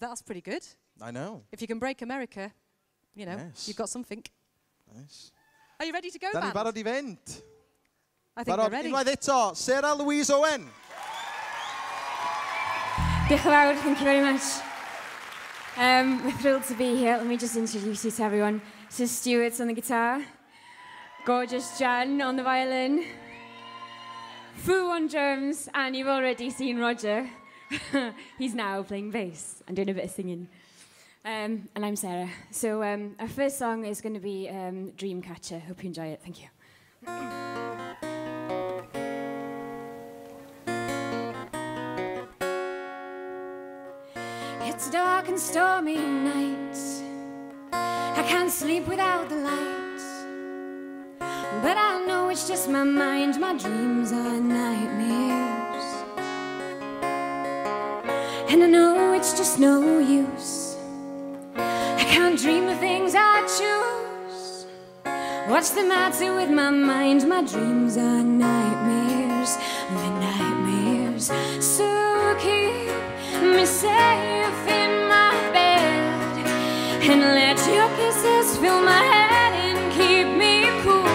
That's pretty good. I know. If you can break America, you know, Yes. you've got something. Nice. Are you ready to go, Da ni band? barod I fynd. I think they're Barod, ready. unwaith eto, Sarah Louise Owen. Diolch yn fawr, thank you very much. We're thrilled to be here. Let me just introduce you to everyone. This is Stuart on the guitar, gorgeous Jan on the violin, Fu on drums, and you've already seen Roger. He's now playing bass and doing a bit of singing. And I'm Sarah. So our first song is going to be Dreamcatcher. Hope you enjoy it. Thank you. It's a dark and stormy night. I can't sleep without the light. But I know it's just my mind. My dreams are nightmares. And I know it's just no use. I can't dream the things I choose. What's the matter with my mind? My dreams are nightmares. The nightmares. So keep me safe in my bed, and let your kisses fill my head and keep me cool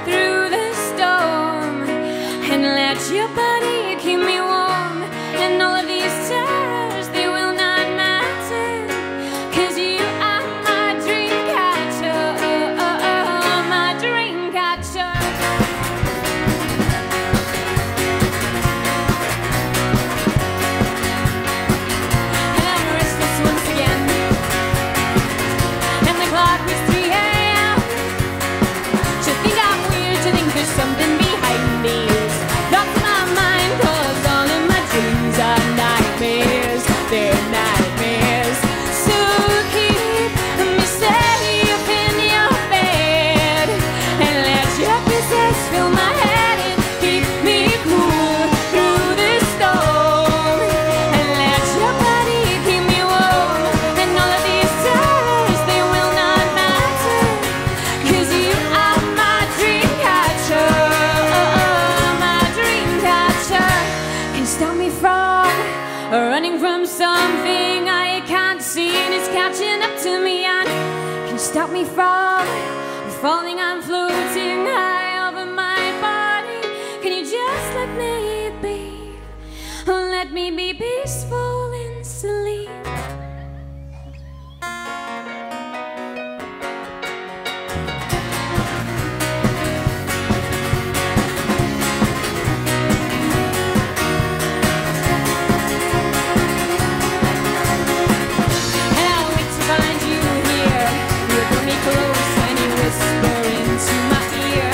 through the storm, and let your body keep me warm. And all of these terrors, they will not matter, 'cause you are my dream catcher, my dream catcher. And I'm restless once again, and the clock was 3 a.m. To think I'm weird, to think there's something behind these thoughts in my mind, 'cause all of my dreams are nightmares, they're nightmares. So keep me safe in your bed, and let your kisses fill my head and keep me cool through the storm, and let your body keep me warm. And all of these terrors, they will not matter, 'cause you are my dream catcher, my dream catcher. Can stop me from running from something I can't see, and it's catching up to me. And can stop me from falling. I'm floating high over my body. Can you just let me be? Let me be peaceful in sleep. And I'll wait to find you here. You pull me close and you whisper into my ear.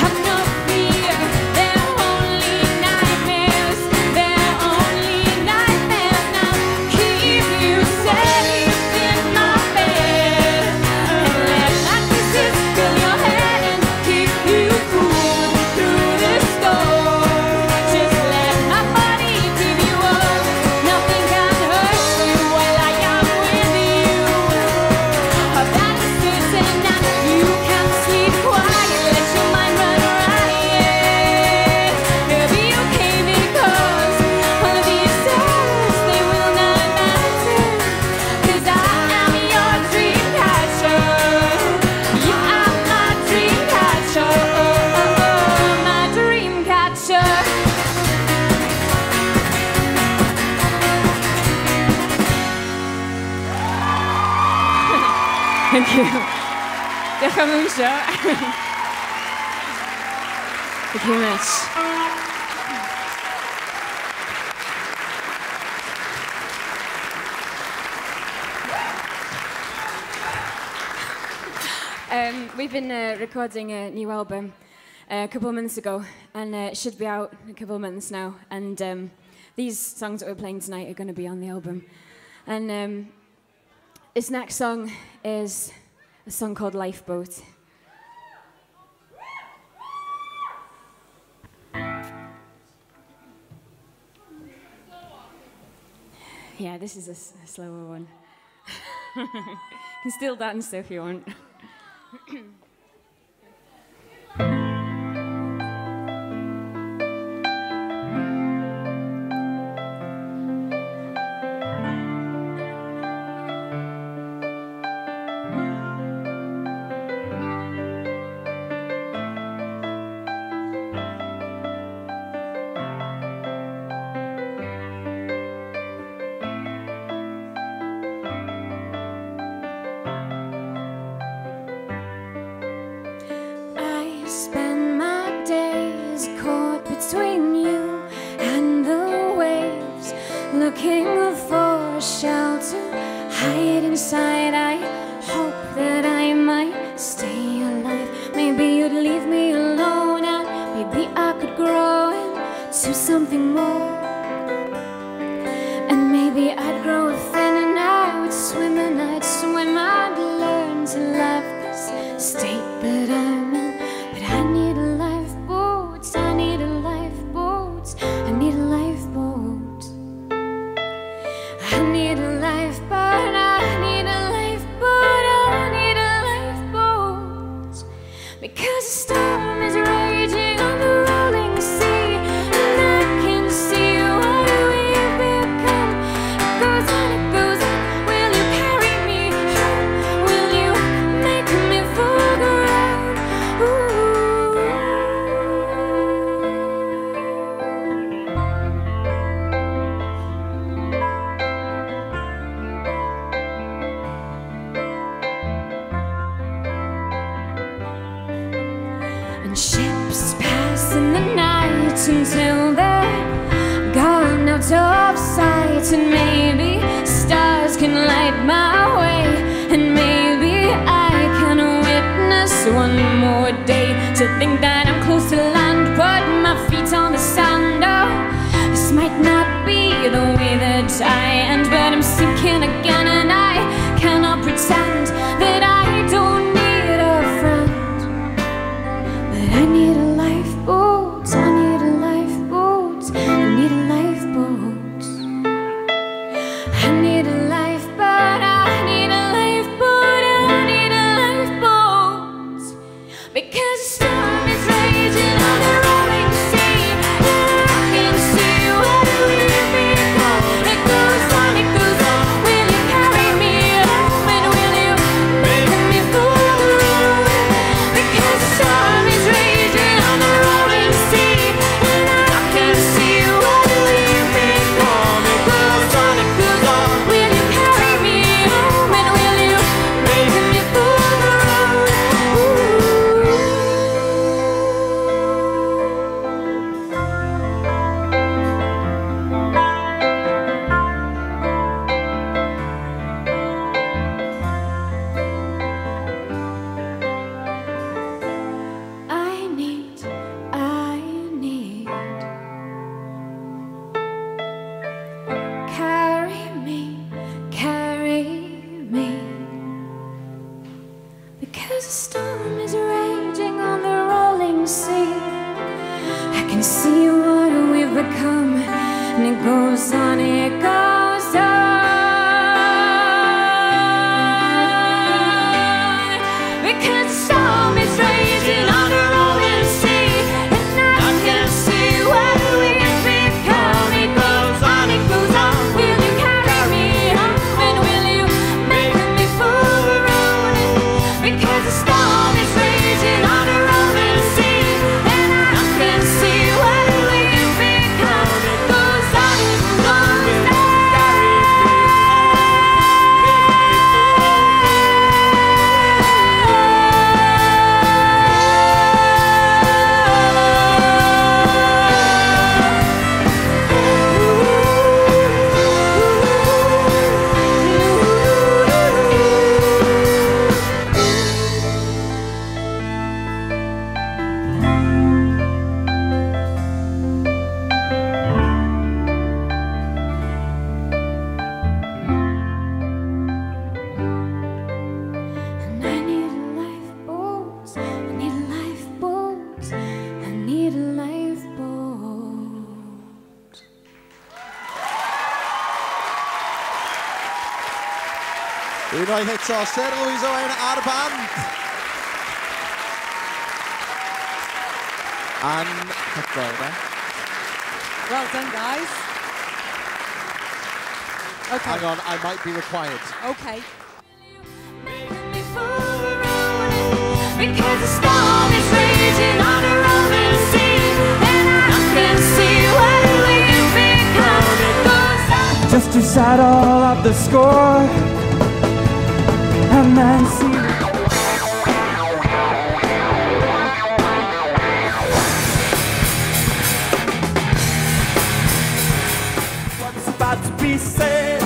Have no fear, they're only nightmares. They're only nightmares. Now keep you safe in my bed, and let my kisses fill your head and keep you cool through the storm. Just let my body keep you warm. Nothing can hurt you while I am with you. That is certain, that you can sleep quiet. Let your mind run riot. It'll be okay, because all of these terrors, they will not matter, 'cause I am your dream catcher. You are my dream catcher, my dream catcher. Thank you. Diolch am ymwysio. Thank you very much. We've been recording a new album a couple of months ago, and it should be out in a couple of months now. And these songs that we're playing tonight are going to be on the album. And this next song is a song called Lifeboat. Yeah, this is a slower one. You can still dance if you want. something more. And maybe I'd grow thin and I would swim and I'd swim. I'd learn to love this state that I'm in. But I need a lifeboat, I need a lifeboat, I need a lifeboat. I need a lifeboat, I need a lifeboat, I need a lifeboat. Because the storm is raging on the rolling sea, and I can see what we've become. It goes on, it goes on. Will you carry me home? Will you make me fall around? And ships pass in the night until they're gone out of sight. And maybe stars can light my way, and maybe I can witness one more day. To think that I'm close to land, put my feet on the sand. Oh, this might not be the way that I end, but I'm sinking again, and I cannot pretend that I don't need a friend. But I need a lifeboat, I need a lifeboat, I need a lifeboat. I need a lifeboat, I need a lifeboat, I need a lifeboat. Because the storm is raging on the rolling sea, and I can see what we've become. It goes on, it goes on. Will you carry me home, and will you make me fall around? Because the storm is raging on the rolling sea, and I can see what we've become. It goes on, it goes on. Will you carry me home, and will you make me fall around? I need carry me. Because the storm is raging on the rolling sea, I can see what we've become, and it goes on, it goes on. Because the storm is raging on the rolling sea, and I can see what we've become. It goes on, it goes on. Will you carry me home, and will you make me fall around? Because the storm is raging on the rolling sea, and I can see what we've become. It goes on, it goes on. And I need a lifeboat, I need a lifeboat, I need a lifeboat. Unwaith eto, Sarah Louise Owen a'r band. Anhygoel, de? Well done, guys. Okay. Hang on, I might be required. Okay. Me fall around. Because the storm is raging on the rolling sea, and I can see what we've become. It goes on. Just to settle up the score and then see what's about to be said.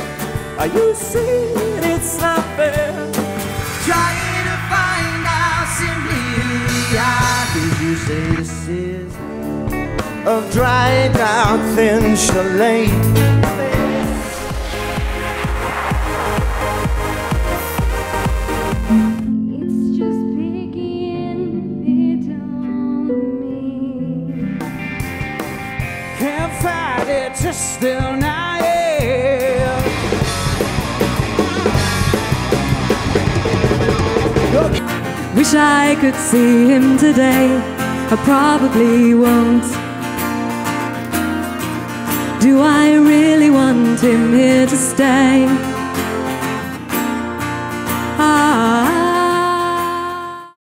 Are you seeing it's not fair? Trying to find out simply who we are. Did you say this is of dried out thin chalet. It's just picking it on me. Can't fight it, just still not. Wish I could see him today, I probably won't. Do I really want him here to stay?